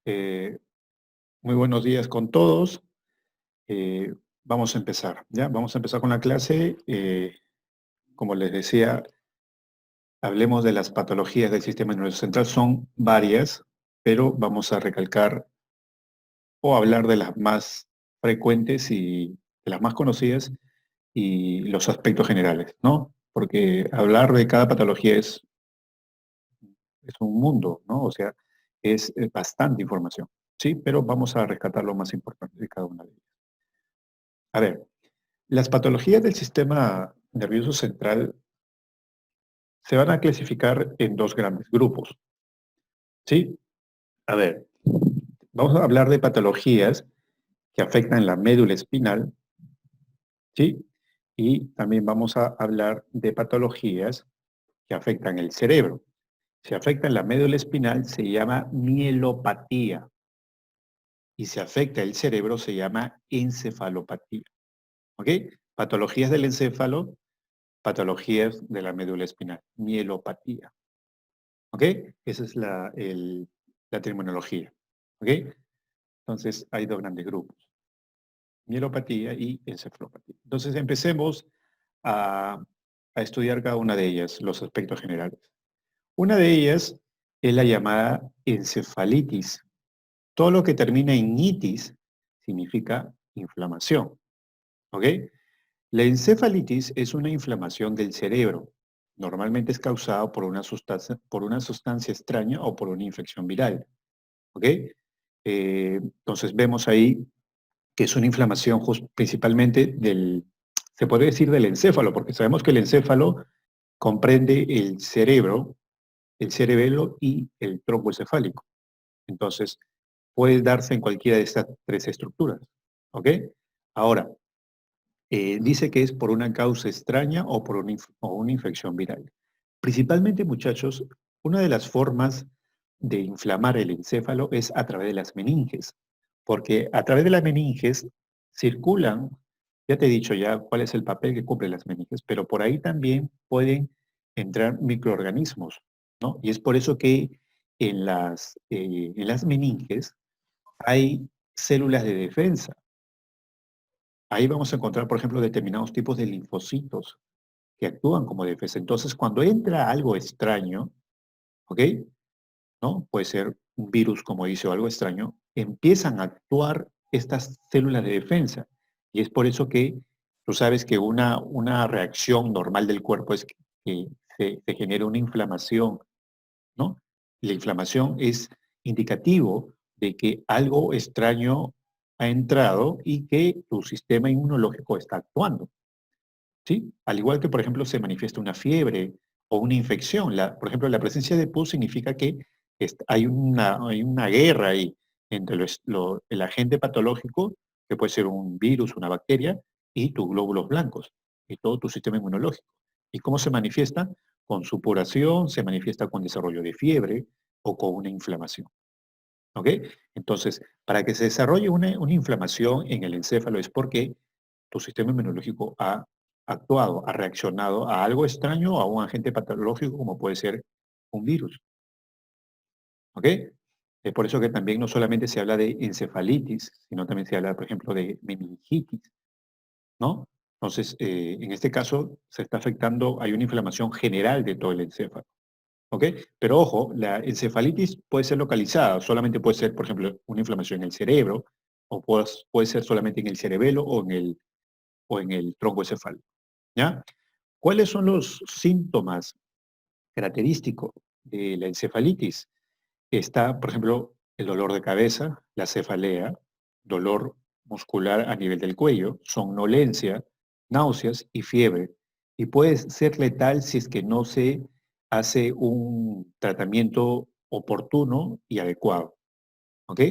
Eh, Muy buenos días con todos. Vamos a empezar, ¿ya? Vamos a empezar con la clase. Como les decía, hablemos de las patologías del sistema nervioso central. Son varias, pero vamos a recalcar o hablar de las más frecuentes y de las más conocidas y los aspectos generales, ¿no? Porque hablar de cada patología es un mundo, ¿no? O sea, es bastante información, ¿sí? Pero vamos a rescatar lo más importante de cada una de ellas. A ver, las patologías del sistema nervioso central se van a clasificar en dos grandes grupos, ¿sí? A ver, vamos a hablar de patologías que afectan la médula espinal, ¿sí? Y también vamos a hablar de patologías que afectan el cerebro. Si afectan la médula espinal se llama mielopatía y si afecta el cerebro se llama encefalopatía, ¿ok? Patologías del encéfalo, patologías de la médula espinal, mielopatía. ¿Ok? Esa es la terminología. ¿Ok? Entonces, hay dos grandes grupos, mielopatía y encefalopatía. Entonces, empecemos a, a estudiar cada una de ellas, los aspectos generales. Una de ellas es la llamada encefalitis. Todo lo que termina en itis significa inflamación. ¿Ok? La encefalitis es una inflamación del cerebro. Normalmente es causada por una sustancia extraña o por una infección viral. ¿Ok? Entonces vemos ahí que es una inflamación principalmente se podría decir del encéfalo, porque sabemos que el encéfalo comprende el cerebro, el cerebelo y el tronco encefálico. Entonces, puede darse en cualquiera de estas tres estructuras. ¿Ok? Ahora, dice que es por una causa extraña o por o una infección viral. Principalmente, muchachos, una de las formas de inflamar el encéfalo es a través de las meninges, porque a través de las meninges circulan, ya te he dicho ya cuál es el papel que cumplen las meninges, pero por ahí también pueden entrar microorganismos, ¿no? Y es por eso que en las meninges hay células de defensa. Ahí vamos a encontrar, por ejemplo, determinados tipos de linfocitos que actúan como defensa. Entonces, cuando entra algo extraño, ¿ok? ¿No? Puede ser un virus, como dice, o algo extraño, empiezan a actuar estas células de defensa. Y es por eso que tú sabes que una reacción normal del cuerpo es que se genere una inflamación, ¿no? La inflamación es indicativo de que algo extraño ha entrado y que tu sistema inmunológico está actuando. ¿Sí? Al igual que, por ejemplo, se manifiesta una fiebre o una infección. Por ejemplo, la presencia de pus significa que hay una guerra ahí entre el agente patológico, que puede ser un virus, una bacteria, y tus glóbulos blancos y todo tu sistema inmunológico. ¿Y cómo se manifiesta? Con supuración, se manifiesta con desarrollo de fiebre o con una inflamación. ¿Ok? Entonces, para que se desarrolle una inflamación en el encéfalo es porque tu sistema inmunológico ha actuado, ha reaccionado a algo extraño, a un agente patológico como puede ser un virus. ¿Ok? Es por eso que también no solamente se habla de encefalitis, sino también se habla, por ejemplo, de meningitis, ¿no? Entonces, en este caso se está afectando, hay una inflamación general de todo el encéfalo. ¿Ok? Pero ojo, la encefalitis puede ser localizada, solamente puede ser, por ejemplo, una inflamación en el cerebro, o puede ser solamente en el cerebelo o en el tronco encefálico. ¿Ya? ¿Cuáles son los síntomas característicos de la encefalitis? Está, por ejemplo, el dolor de cabeza, la cefalea, dolor muscular a nivel del cuello, somnolencia, náuseas y fiebre. Y puede ser letal si es que no se hace un tratamiento oportuno y adecuado. ¿Ok?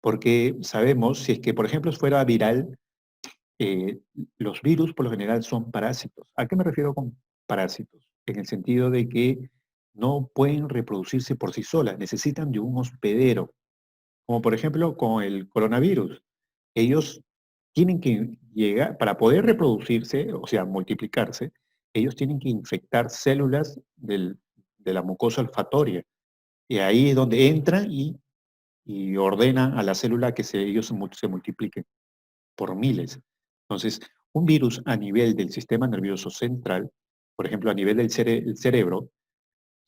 Porque sabemos, si es que, por ejemplo, fuera viral, eh, los virus por lo general son parásitos. ¿A qué me refiero con parásitos? En el sentido de que no pueden reproducirse por sí solas, necesitan de un hospedero, como por ejemplo con el coronavirus. Ellos tienen que llegar, para poder reproducirse, o sea, multiplicarse, ellos tienen que infectar células de la mucosa olfatoria. Y ahí es donde entran y y ordenan a la célula que ellos se multipliquen por miles. Entonces, un virus a nivel del sistema nervioso central, por ejemplo, a nivel del el cerebro,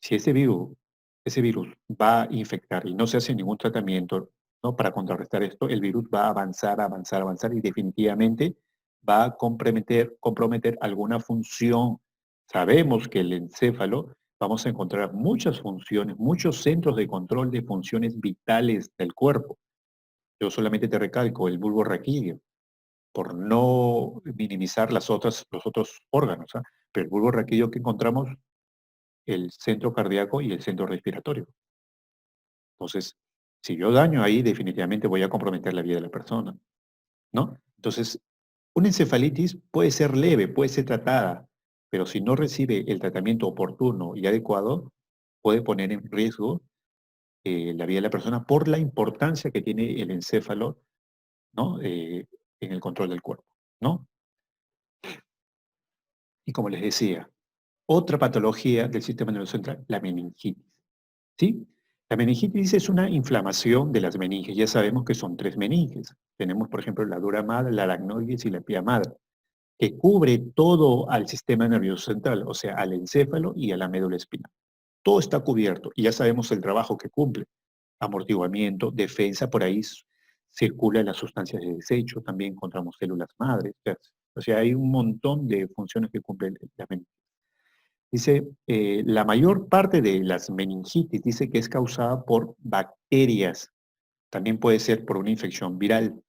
si ese virus va a infectar y no se hace ningún tratamiento, ¿no? Para contrarrestar esto, el virus va a avanzar, avanzar, avanzar y definitivamente va a comprometer alguna función. Sabemos que el encéfalo vamos a encontrar muchas funciones, muchos centros de control de funciones vitales del cuerpo. Yo solamente te recalco el bulbo raquídeo, por no minimizar los otros órganos, ¿ah? Pero el bulbo raquídeo que encontramos, el centro cardíaco y el centro respiratorio. Entonces, si yo daño ahí, definitivamente voy a comprometer la vida de la persona, ¿no? Entonces, una encefalitis puede ser leve, puede ser tratada, pero si no recibe el tratamiento oportuno y adecuado, puede poner en riesgo la vida de la persona por la importancia que tiene el encéfalo, ¿no? En el control del cuerpo, ¿no? Y como les decía, otra patología del sistema nervioso central, la meningitis. ¿Sí? La meningitis es una inflamación de las meninges. Ya sabemos que son tres meninges. Tenemos, por ejemplo, la dura madre, la aracnoides y la pia madre, que cubre todo al sistema nervioso central, o sea, al encéfalo y a la médula espinal. Todo está cubierto y ya sabemos el trabajo que cumple. Amortiguamiento, defensa, por ahí circulan las sustancias de desecho, también encontramos células madres. O sea, hay un montón de funciones que cumple la meningitis. Dice, la mayor parte de las meningitis dice que es causada por bacterias. También puede ser por una infección viral,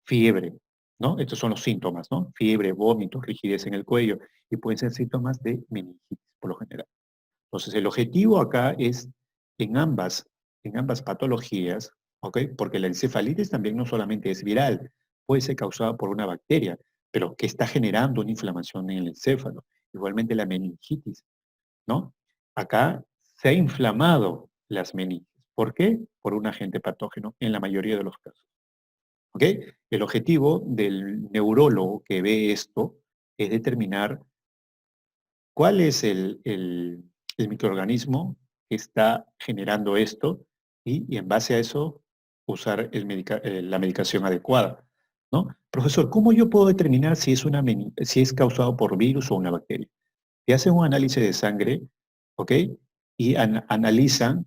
fiebre, ¿no? Estos son los síntomas, ¿no? Fiebre, vómitos, rigidez en el cuello y pueden ser síntomas de meningitis por lo general. Entonces, el objetivo acá es en ambas patologías, ¿ok? Porque la encefalitis también no solamente es viral, puede ser causada por una bacteria, pero que está generando una inflamación en el encéfalo. Igualmente la meningitis, ¿no? Acá se ha inflamado las meninges. ¿Por qué? Por un agente patógeno en la mayoría de los casos. ¿Ok? El objetivo del neurólogo que ve esto es determinar cuál es el microorganismo que está generando esto y en base a eso usar la medicación adecuada, ¿no? Profesor, ¿cómo yo puedo determinar si es, si es causado por virus o una bacteria? Te hacen un análisis de sangre, ¿ok? Y analizan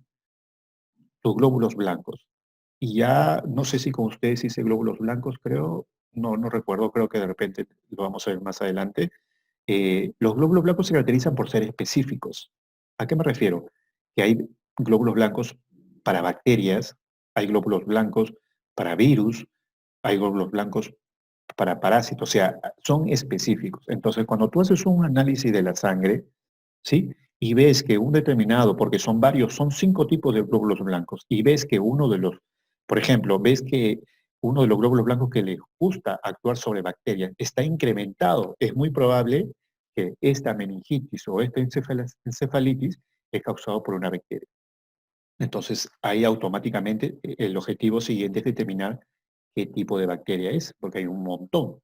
tus glóbulos blancos. Y ya, no sé si con ustedes hice glóbulos blancos, creo, no recuerdo, creo que de repente lo vamos a ver más adelante. Los glóbulos blancos se caracterizan por ser específicos. ¿A qué me refiero? Que hay glóbulos blancos para bacterias, hay glóbulos blancos para virus, hay glóbulos blancos para parásitos, o sea, son específicos. Entonces, cuando tú haces un análisis de la sangre, ¿sí? Y ves que un determinado, porque son varios, son 5 tipos de glóbulos blancos, y ves que uno de los, por ejemplo, ves que uno de los glóbulos blancos que le gusta actuar sobre bacterias está incrementado, es muy probable que esta meningitis o esta encefalitis es causado por una bacteria. Entonces, ahí automáticamente el objetivo siguiente es determinar qué tipo de bacteria es, porque hay un montón,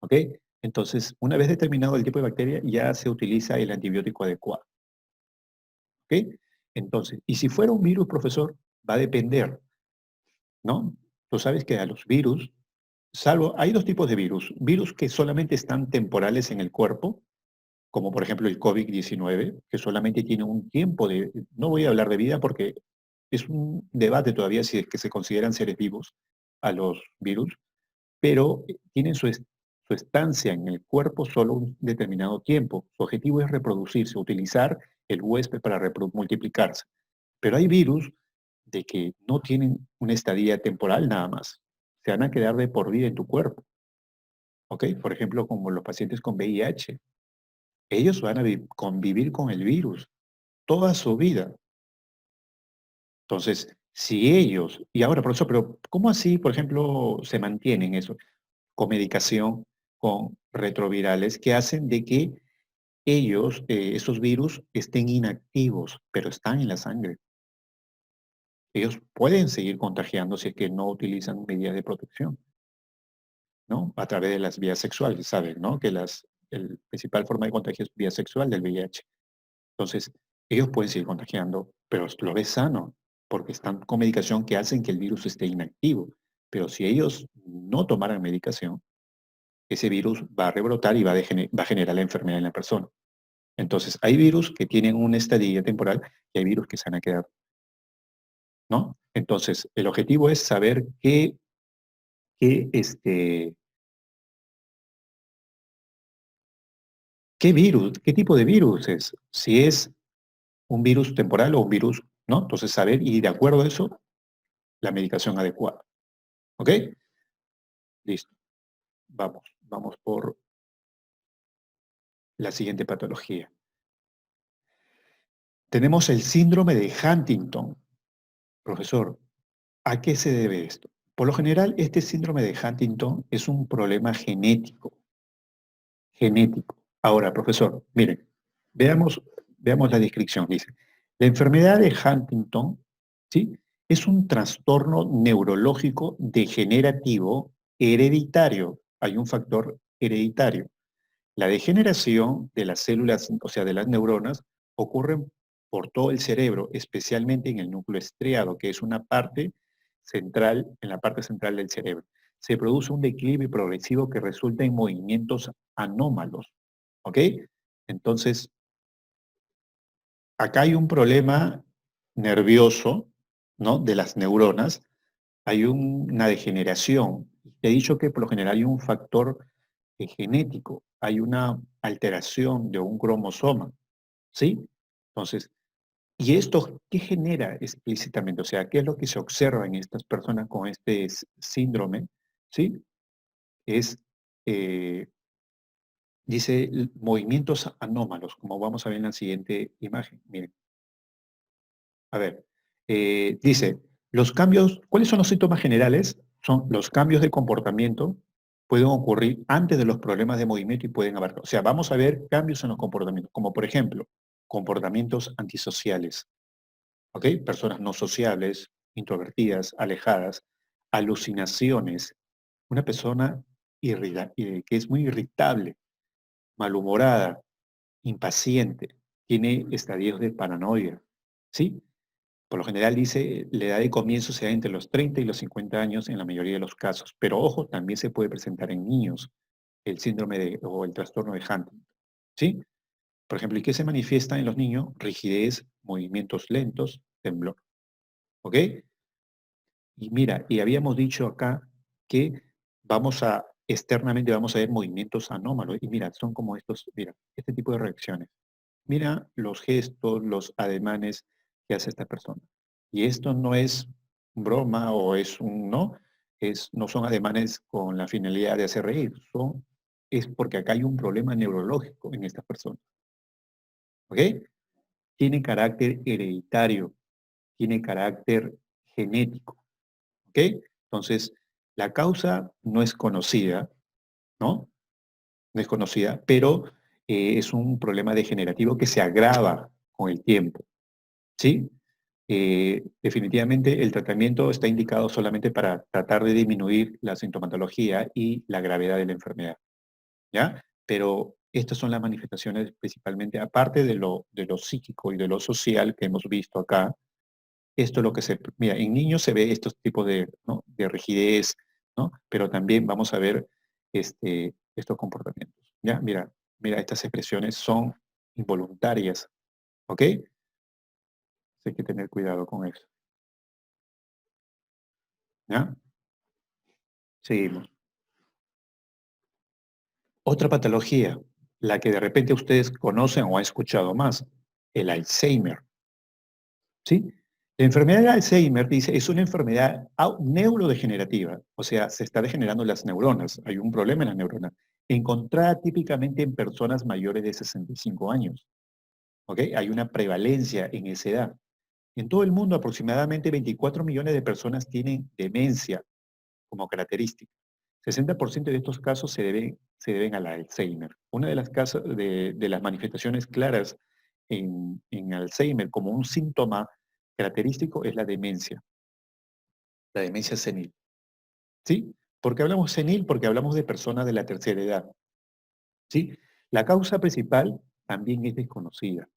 ¿ok? Entonces, una vez determinado el tipo de bacteria, ya se utiliza el antibiótico adecuado. ¿Ok? Entonces, y si fuera un virus, profesor, va a depender, ¿no? Tú sabes que a los virus, salvo, hay dos tipos de virus que solamente están temporales en el cuerpo, como por ejemplo el COVID-19, que solamente tiene un tiempo no voy a hablar de vida porque es un debate todavía si es que se consideran seres vivos a los virus, pero tienen su estancia en el cuerpo solo un determinado tiempo. Su objetivo es reproducirse, utilizar el huésped para multiplicarse. Pero hay virus de que no tienen una estadía temporal nada más. Se van a quedar de por vida en tu cuerpo. ¿Ok? Por ejemplo, como los pacientes con VIH. Ellos van a convivir con el virus toda su vida. Entonces, si ellos, y ahora, profesor, pero ¿cómo así, por ejemplo, se mantienen eso? Con medicación, con retrovirales, que hacen de que ellos, esos virus, estén inactivos, pero están en la sangre. Ellos pueden seguir contagiando si es que no utilizan medidas de protección, ¿no? A través de las vías sexuales, ¿saben, no? Que el principal forma de contagio es vía sexual del VIH. Entonces, ellos pueden seguir contagiando, pero lo ves sano. porque están con medicación que hacen que el virus esté inactivo. Pero si ellos no tomaran medicación, ese virus va a rebrotar y va a generar la enfermedad en la persona. Entonces, hay virus que tienen una estadía temporal y hay virus que se van a quedar, ¿no? Entonces, el objetivo es saber qué, este, qué virus, qué tipo de virus es. Si es un virus temporal o un virus, ¿no? Entonces, saber y de acuerdo a eso, la medicación adecuada. ¿Ok? Listo. Vamos por la siguiente patología. Tenemos el síndrome de Huntington. Profesor, ¿a qué se debe esto? Por lo general, este síndrome de Huntington es un problema genético. Genético. Ahora, profesor, miren, veamos la descripción. Dice, la enfermedad de Huntington, ¿sí? Es un trastorno neurológico degenerativo hereditario. Hay un factor hereditario. La degeneración de las células, o sea, de las neuronas, ocurre por todo el cerebro, especialmente en el núcleo estriado, que es una parte central, en la parte central del cerebro. Se produce un declive progresivo que resulta en movimientos anómalos. ¿Ok? Entonces, acá hay un problema nervioso, ¿no? De las neuronas. Hay una degeneración. Te he dicho que por lo general hay un factor genético, hay una alteración de un cromosoma, ¿sí? Entonces, ¿y esto qué genera explícitamente? O sea, ¿qué es lo que se observa en estas personas con este síndrome? ¿Sí? Es, eh, dice, movimientos anómalos, como vamos a ver en la siguiente imagen. Miren, a ver, dice, los cambios, ¿cuáles son los síntomas generales? Son los cambios de comportamiento, pueden ocurrir antes de los problemas de movimiento y pueden abarcar. O sea, vamos a ver cambios en los comportamientos, como por ejemplo, comportamientos antisociales, ¿ok? Personas no sociables, introvertidas, alejadas, alucinaciones, una persona que es muy irritable, malhumorada, impaciente, tiene estadios de paranoia, ¿sí? Por lo general dice, la edad de comienzo se da entre los 30 y los 50 años en la mayoría de los casos, pero ojo, también se puede presentar en niños el síndrome o el trastorno de Huntington, ¿sí? Por ejemplo, ¿y qué se manifiesta en los niños? Rigidez, movimientos lentos, temblor, ¿ok? Y mira, y habíamos dicho acá que externamente vamos a ver movimientos anómalos, y mira, son como estos, mira, este tipo de reacciones. Mira los gestos, los ademanes que hace esta persona. Y esto no es broma o es un no, no son ademanes con la finalidad de hacer reír, es porque acá hay un problema neurológico en estas personas. ¿Ok? Tiene carácter hereditario, tiene carácter genético. ¿Ok? Entonces, la causa no es conocida, ¿no? No es conocida, pero es un problema degenerativo que se agrava con el tiempo. ¿Sí? Definitivamente el tratamiento está indicado solamente para tratar de disminuir la sintomatología y la gravedad de la enfermedad, ¿ya? Pero estas son las manifestaciones principalmente, aparte de lo psíquico y de lo social que hemos visto acá, esto es lo que mira, en niños se ve estos tipos de, ¿no? de rigidez, ¿no? Pero también vamos a ver estos comportamientos, ¿ya? Mira, estas expresiones son involuntarias, ¿ok? Hay que tener cuidado con eso. ¿Ya? Seguimos. Otra patología, la que de repente ustedes conocen o han escuchado más, el Alzheimer. ¿Sí? La enfermedad de Alzheimer, dice, es una enfermedad neurodegenerativa, o sea, se está degenerando las neuronas, hay un problema en las neuronas, encontrada típicamente en personas mayores de 65 años. ¿Ok? Hay una prevalencia en esa edad. En todo el mundo, aproximadamente 24 millones de personas tienen demencia como característica. 60% de estos casos se deben al Alzheimer. Una de las, de las manifestaciones claras en Alzheimer como un síntoma característico es la demencia senil. ¿Sí? ¿Por qué hablamos senil? Porque hablamos de personas de la tercera edad. ¿Sí? La causa principal también es desconocida,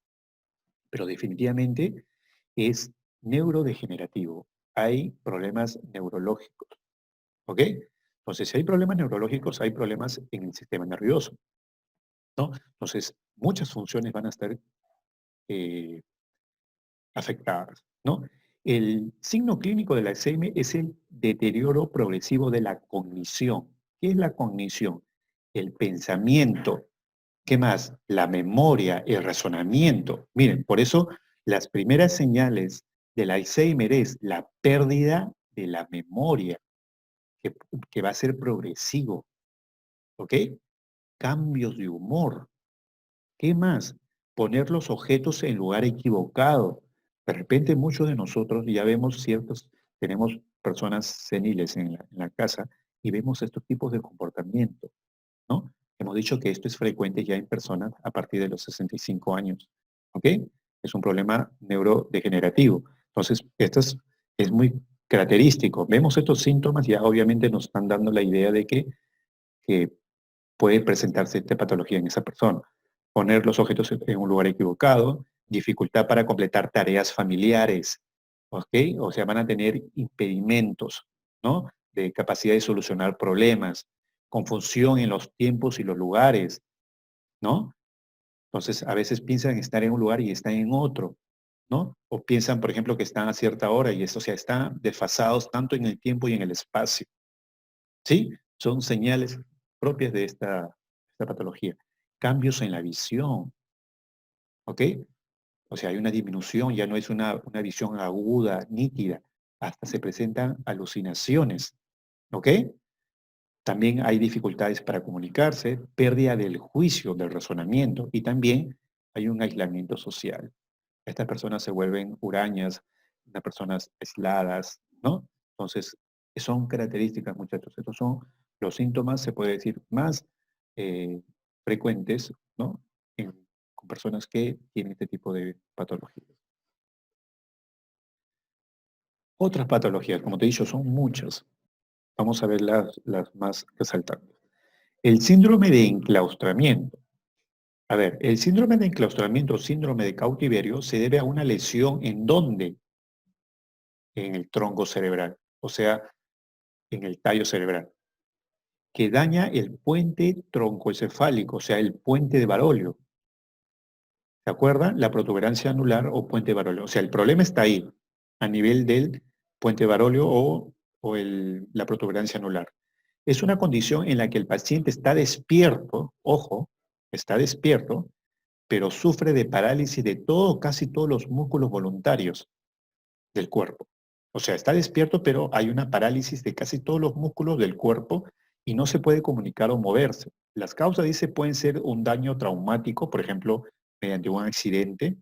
pero definitivamente es neurodegenerativo, hay problemas neurológicos, ¿ok? Entonces, si hay problemas neurológicos, hay problemas en el sistema nervioso, ¿no? Entonces, muchas funciones van a estar eh, afectadas, ¿no? El signo clínico del Alzheimer es el deterioro progresivo de la cognición. ¿Qué es la cognición? El pensamiento. ¿Qué más? La memoria, el razonamiento. Miren, por eso las primeras señales del Alzheimer es la pérdida de la memoria, que, que va a ser progresivo, ¿ok? Cambios de humor. ¿Qué más? Poner los objetos en lugar equivocado. De repente muchos de nosotros ya vemos tenemos personas seniles en la casa y vemos estos tipos de comportamiento, ¿no? Hemos dicho que esto es frecuente ya en personas a partir de los 65 años, ¿ok? Es un problema neurodegenerativo. Entonces, es muy característico. Vemos estos síntomas y ya obviamente nos están dando la idea de que puede presentarse esta patología en esa persona. Poner los objetos en un lugar equivocado, dificultad para completar tareas familiares, ¿ok? O sea, van a tener impedimentos, ¿no? De capacidad de solucionar problemas, confusión en los tiempos y los lugares, ¿no? Entonces, a veces piensan estar en un lugar y están en otro, ¿no? O piensan, por ejemplo, que están a cierta hora y eso, o sea, están desfasados tanto en el tiempo y en el espacio. ¿Sí? Son señales propias de esta patología. Cambios en la visión, ¿ok? O sea, hay una disminución, ya no es una visión aguda, nítida, hasta se presentan alucinaciones, ¿ok? También hay dificultades para comunicarse, pérdida del juicio, del razonamiento y también hay un aislamiento social. Estas personas se vuelven hurañas, unas personas aisladas, ¿no? Entonces, son características, muchachos. Estos son los síntomas, se puede decir, más eh, frecuentes, ¿no? Con personas que tienen este tipo de patologías. Otras patologías, como te he dicho, son muchas. Vamos a ver las más resaltantes. El síndrome de enclaustramiento. A ver, el síndrome de enclaustramiento o síndrome de cautiverio se debe a una lesión en dónde, en el tronco cerebral, o sea, en el tallo cerebral, que daña el puente troncoencefálico, o sea, el puente de Barolio. ¿Se acuerdan? La protuberancia anular o puente de Barolio. O sea, el problema está ahí, a nivel del puente de Barolio o la protuberancia anular. Es una condición en la que el paciente está despierto, ojo, está despierto, pero sufre de parálisis de casi todos los músculos voluntarios del cuerpo. O sea, está despierto, pero hay una parálisis de casi todos los músculos del cuerpo y no se puede comunicar o moverse. Las causas, dice, pueden ser un daño traumático, por ejemplo, mediante un accidente,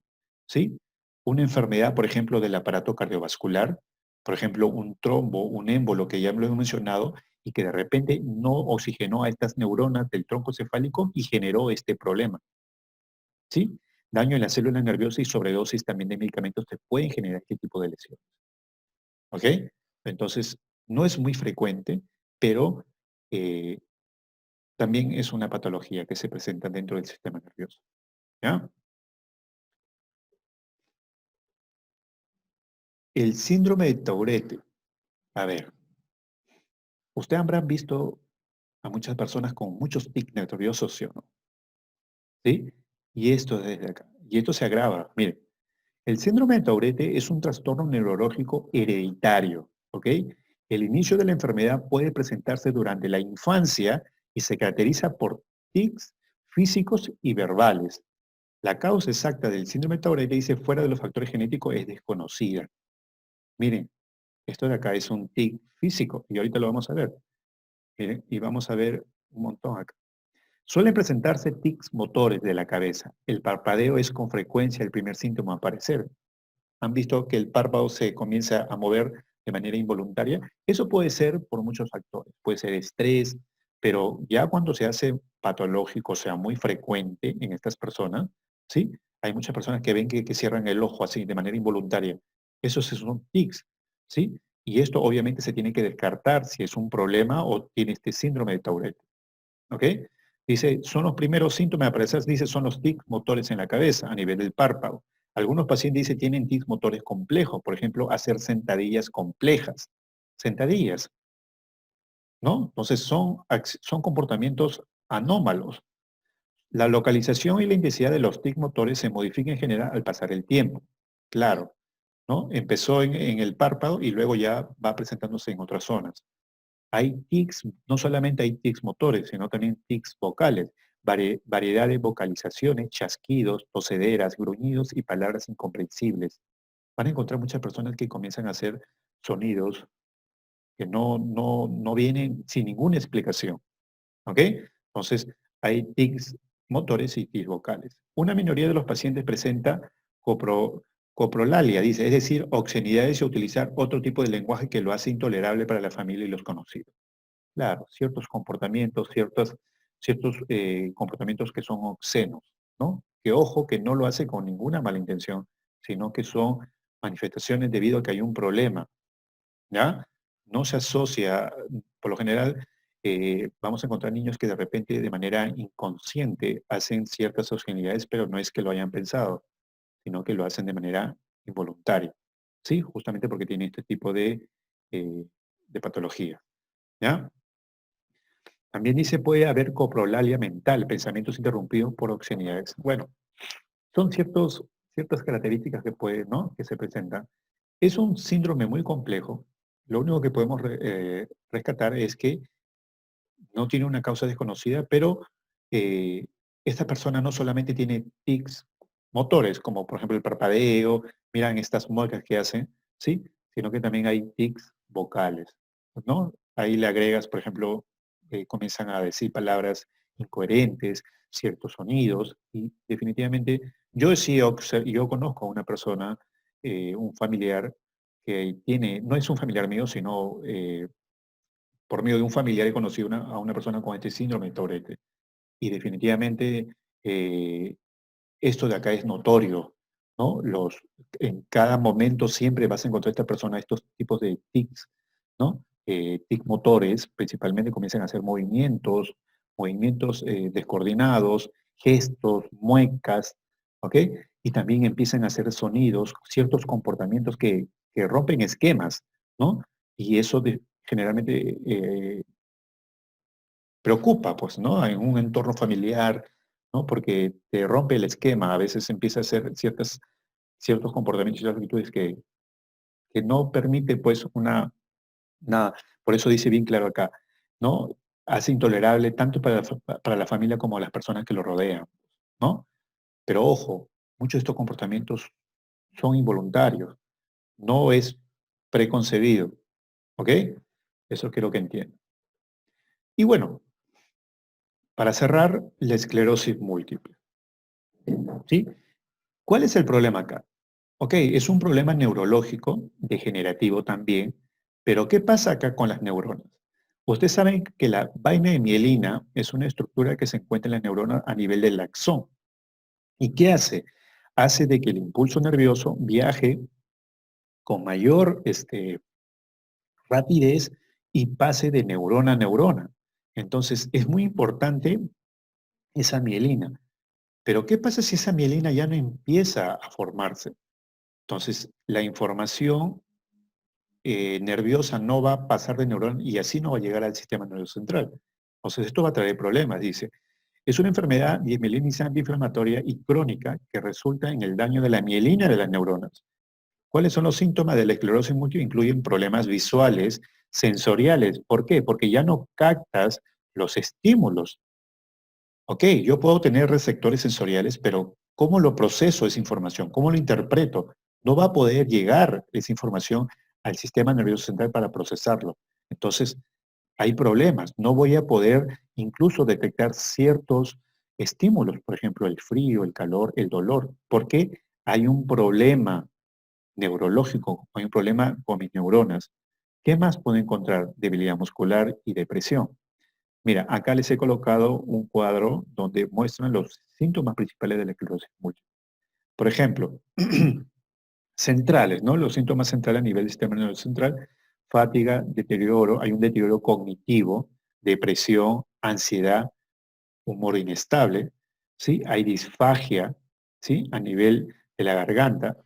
¿sí? Una enfermedad, por ejemplo, del aparato cardiovascular, por ejemplo, un trombo, un émbolo, que ya lo he mencionado, y que de repente no oxigenó a estas neuronas del tronco cefálico y generó este problema, ¿sí? Daño en las células nerviosas y sobredosis también de medicamentos te pueden generar este tipo de lesiones. ¿Ok? Entonces, no es muy frecuente, pero eh, también es una patología que se presenta dentro del sistema nervioso. ¿Ya? El síndrome de Tourette. A ver, usted habrá visto a muchas personas con muchos tics nerviosos, ¿sí o no? ¿Sí? Y esto desde acá. Y esto se agrava. Mire, el síndrome de Tourette es un trastorno neurológico hereditario, ¿ok? El inicio de la enfermedad puede presentarse durante la infancia y se caracteriza por tics físicos y verbales. La causa exacta del síndrome de Tourette, dice, fuera de los factores genéticos, es desconocida. Miren, esto de acá es un tic físico y ahorita lo vamos a ver. Miren, y vamos a ver un montón acá. Suelen presentarse tics motores de la cabeza. El parpadeo es con frecuencia el primer síntoma a aparecer. Han visto que el párpado se comienza a mover de manera involuntaria. Eso puede ser por muchos factores. Puede ser estrés, pero ya cuando se hace patológico, o sea, muy frecuente en estas personas, ¿sí? Hay muchas personas que ven que cierran el ojo así de manera involuntaria. Esos son tics, ¿sí? Y esto obviamente se tiene que descartar si es un problema o tiene este síndrome de Tourette, ¿ok? Dice, son los primeros síntomas de aparecer, dice, son los tics motores en la cabeza a nivel del párpado. Algunos pacientes dicen tienen tics motores complejos, por ejemplo, hacer sentadillas complejas. Sentadillas, ¿no? Entonces son comportamientos anómalos. La localización y la intensidad de los tics motores se modifica en general al pasar el tiempo. Claro, ¿no? Empezó en el párpado y luego ya va presentándose en otras zonas. Hay tics, no solamente hay tics motores, sino también tics vocales, variedad de vocalizaciones, chasquidos, tosederas, gruñidos y palabras incomprensibles. Van a encontrar muchas personas que comienzan a hacer sonidos que no vienen sin ninguna explicación. ¿Ok? Entonces, hay tics motores y tics vocales. Una minoría de los pacientes presenta copro- coprolalia, dice, es decir, obscenidades y utilizar otro tipo de lenguaje que lo hace intolerable para la familia y los conocidos. Claro, ciertos comportamientos, ciertos comportamientos que son obscenos, ¿no? Que ojo, que no lo hace con ninguna mala intención, sino que son manifestaciones debido a que hay un problema, ¿ya? No se asocia, por lo general, vamos a encontrar niños que de repente de manera inconsciente hacen ciertas obscenidades, pero no es que lo hayan pensado, sino que lo hacen de manera involuntaria, ¿sí? Justamente porque tienen este tipo de patología, ¿ya? También dice puede haber coprolalia mental, pensamientos interrumpidos por obscenidades. Bueno, son ciertas características que ¿no? Que se presentan. Es un síndrome muy complejo. Lo único que podemos rescatar es que no tiene una causa desconocida, pero eh, esta persona no solamente tiene tics motores, como por ejemplo el parpadeo, miran estas muecas que hacen, ¿sí? Sino que también hay tics vocales, ¿no? Ahí le agregas, por ejemplo, comienzan a decir palabras incoherentes, ciertos sonidos, y definitivamente yo conozco a una persona, un familiar, que tiene, no es un familiar mío, sino por medio de un familiar he conocido a una persona con este síndrome de Tourette. Y definitivamente eh, esto de acá es notorio, ¿no? En cada momento siempre vas a encontrar a esta persona estos tipos de tics, ¿no? Tics motores principalmente comienzan a hacer movimientos descoordinados, gestos, muecas, ¿ok? Y también empiezan a hacer sonidos, ciertos comportamientos que rompen esquemas, ¿no? Y eso generalmente preocupa, pues, ¿no? En un entorno familiar, ¿no? Porque te rompe el esquema, a veces empieza a hacer ciertos comportamientos y actitudes que no permite, pues, por eso dice bien claro acá, ¿no? Hace intolerable tanto para la familia como a las personas que lo rodean, ¿no? Pero ojo, muchos de estos comportamientos son involuntarios, no es preconcebido, ¿ok? Eso quiero que entiendan. Y bueno, para cerrar, la esclerosis múltiple, ¿sí? ¿Cuál es el problema acá? Ok, es un problema neurológico, degenerativo también, pero ¿qué pasa acá con las neuronas? Ustedes saben que la vaina de mielina es una estructura que se encuentra en las neuronas a nivel del axón. ¿Y qué hace? Hace de que el impulso nervioso viaje con mayor rapidez y pase de neurona a neurona. Entonces, es muy importante esa mielina. Pero ¿qué pasa si esa mielina ya no empieza a formarse? Entonces, la información nerviosa no va a pasar de neurona y así no va a llegar al sistema nervioso central. Entonces, esto va a traer problemas, dice. Es una enfermedad mielinizante inflamatoria y crónica que resulta en el daño de la mielina de las neuronas. ¿Cuáles son los síntomas de la esclerosis múltiple? Incluyen problemas visuales, sensoriales. ¿Por qué? Porque ya no captas los estímulos. Ok, yo puedo tener receptores sensoriales, pero ¿cómo lo proceso esa información? ¿Cómo lo interpreto? No va a poder llegar esa información al sistema nervioso central para procesarlo. Entonces, hay problemas. No voy a poder incluso detectar ciertos estímulos, por ejemplo, el frío, el calor, el dolor, porque hay un problema neurológico, hay un problema con mis neuronas. ¿Qué más puedo encontrar? Debilidad muscular y depresión. Mira, acá les he colocado un cuadro donde muestran los síntomas principales de la esclerosis múltiple. Por ejemplo, centrales, ¿no? Los síntomas centrales a nivel del sistema nervioso central, fatiga, deterioro, hay un deterioro cognitivo, depresión, ansiedad, humor inestable, ¿sí? Hay disfagia, ¿sí? A nivel de la garganta,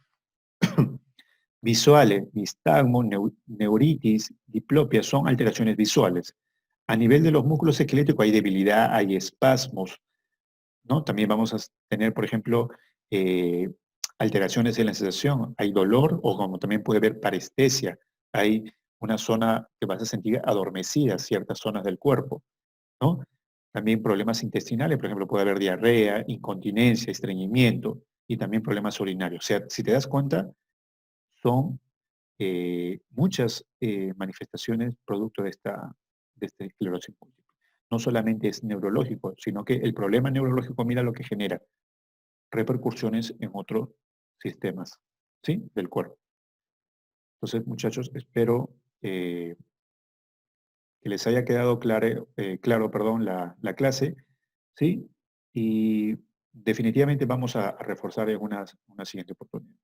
visuales, nistagmo, neuritis, diplopia, son alteraciones visuales. A nivel de los músculos esqueléticos hay debilidad, hay espasmos, ¿no? También vamos a tener, por ejemplo, eh, alteraciones en la sensación, hay dolor o como también puede haber parestesia, hay una zona que vas a sentir adormecida, ciertas zonas del cuerpo, ¿no? También problemas intestinales, por ejemplo, puede haber diarrea, incontinencia, estreñimiento y también problemas urinarios. O sea, si te das cuenta, son muchas manifestaciones producto de esta esclerosis múltiple. No solamente es neurológico, sino que el problema neurológico, mira lo que genera, repercusiones en otros sistemas, ¿sí? Del cuerpo. Entonces, muchachos, espero que les haya quedado claro, perdón, la clase, ¿sí? Y definitivamente vamos a reforzar en una siguiente oportunidad.